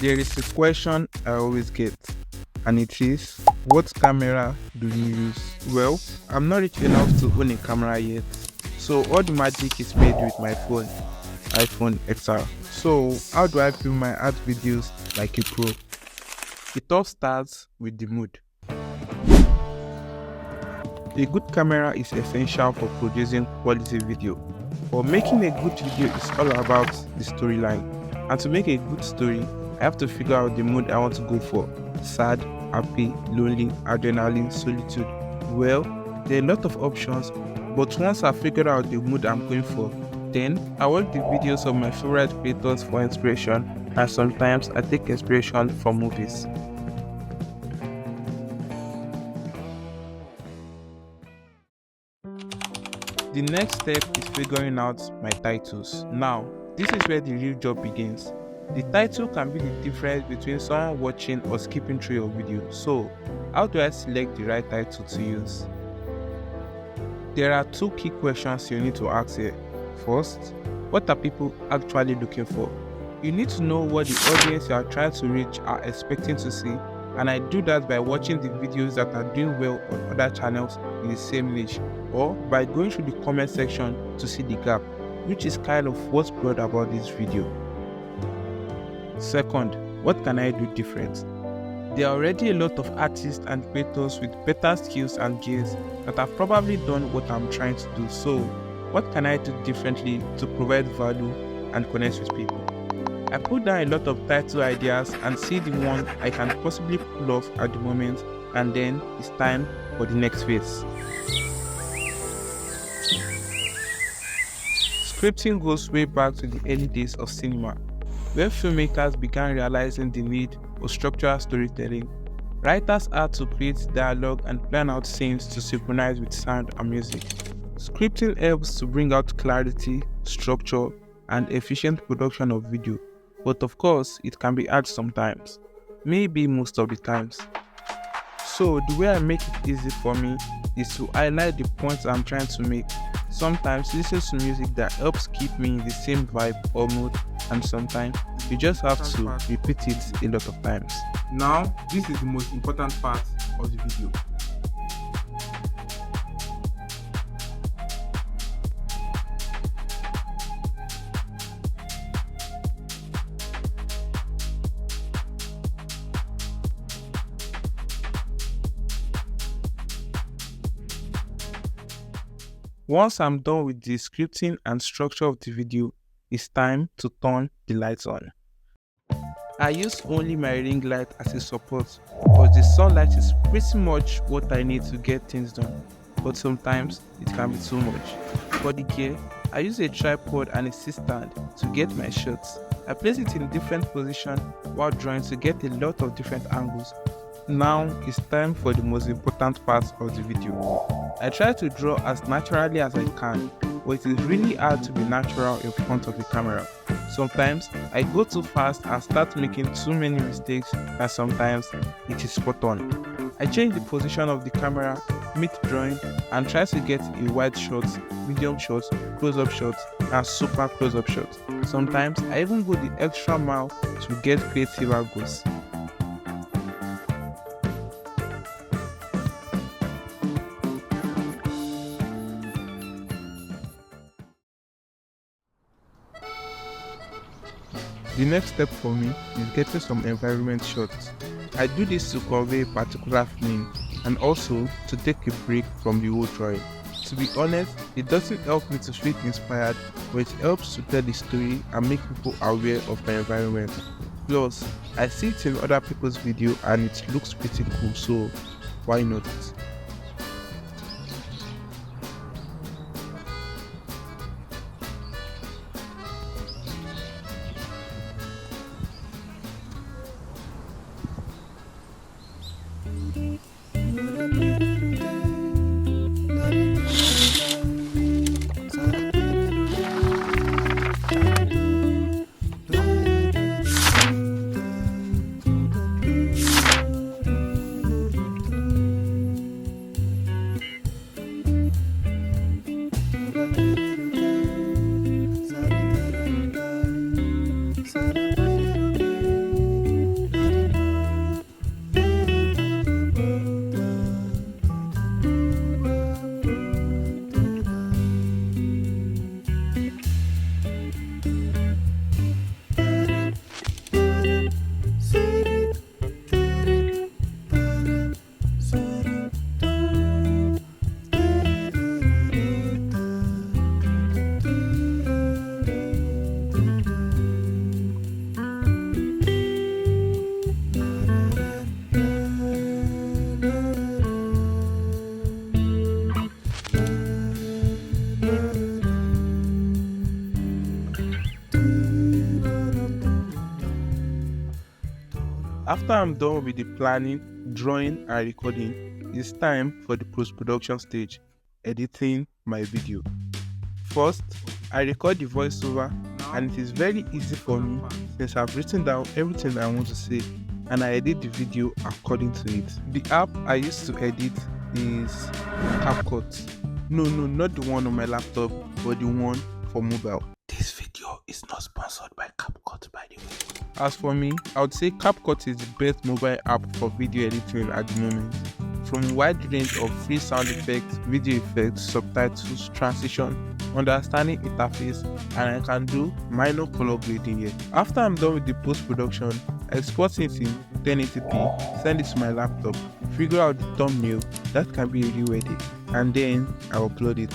There is a question I always get, and it is, what camera do you use? Well, I'm not rich enough to own a camera yet, so all the magic is made with my phone, iPhone XR. So how do I film my art videos like a pro? It all starts with the mood. A good camera is essential for producing quality video. For making a good video is all about the storyline. And to make a good story, I have to figure out the mood I want to go for. Sad, happy, lonely, adrenaline, solitude. Well, there are a lot of options, but once I figure out the mood I'm going for, then I watch the videos of my favorite creators for inspiration, and sometimes I take inspiration from movies. The next step is figuring out my titles. Now, this is where the real job begins. The title can be the difference between someone watching or skipping through your video. So, how do I select the right title to use? There are two key questions you need to ask here. First, what are people actually looking for? You need to know what the audience you are trying to reach are expecting to see, and I do that by watching the videos that are doing well on other channels in the same niche, or by going through the comment section to see the gap, which is kind of what's broad about this video. Second, what can I do different? There are already a lot of artists and creators with better skills and gears that have probably done what I'm trying to do, so what can I do differently to provide value and connect with people? I put down a lot of title ideas and see the one I can possibly pull off at the moment, and then it's time for the next phase. Scripting goes way back to the early days of cinema, where filmmakers began realizing the need for structural storytelling. Writers had to create dialogue and plan out scenes to synchronize with sound and music. Scripting helps to bring out clarity, structure, and efficient production of video. But of course, it can be hard sometimes, maybe most of the times. So the way I make it easy for me is to highlight the points I'm trying to make. Sometimes listen to music that helps keep me in the same vibe or mood, and sometimes you just have to repeat it a lot of times. Now, this is the most important part of the video. Once I'm done with the scripting and structure of the video, it's time to turn the lights on. I use only my ring light as a support, because the sunlight is pretty much what I need to get things done, but sometimes it can be too much. For the gear, I use a tripod and a C-stand to get my shots. I place it in different positions while drawing to get a lot of different angles. Now it's time for the most important part of the video. I try to draw as naturally as I can, but it is really hard to be natural in front of the camera. Sometimes I go too fast and start making too many mistakes, and sometimes it is spot on. I change the position of the camera mid-drawing and try to get a wide shot, medium shot, close-up shot, and super close-up shot. Sometimes I even go the extra mile to get creative angles. The next step for me is getting some environment shots. I do this to convey a particular feeling and also to take a break from the whole drawing. To be honest, it doesn't help me to feel inspired, but it helps to tell the story and make people aware of my environment. Plus, I see it in other people's video and it looks pretty cool, so why not? After I'm done with the planning, drawing and recording, it's time for the post-production stage, editing my video. First, I record the voiceover, and it is very easy for me since I've written down everything I want to say and I edit the video according to it. The app I use to edit is CapCut. No, not the one on my laptop, but the one for mobile. This video is not sponsored by CapCut, by the way. As for me, I would say CapCut is the best mobile app for video editing at the moment. From a wide range of free sound effects, video effects, subtitles, transition, understanding interface, and I can do minor color grading here. After I'm done with the post-production, I export it in 1080p, send it to my laptop, figure out the thumbnail that can be ready, and then I upload it.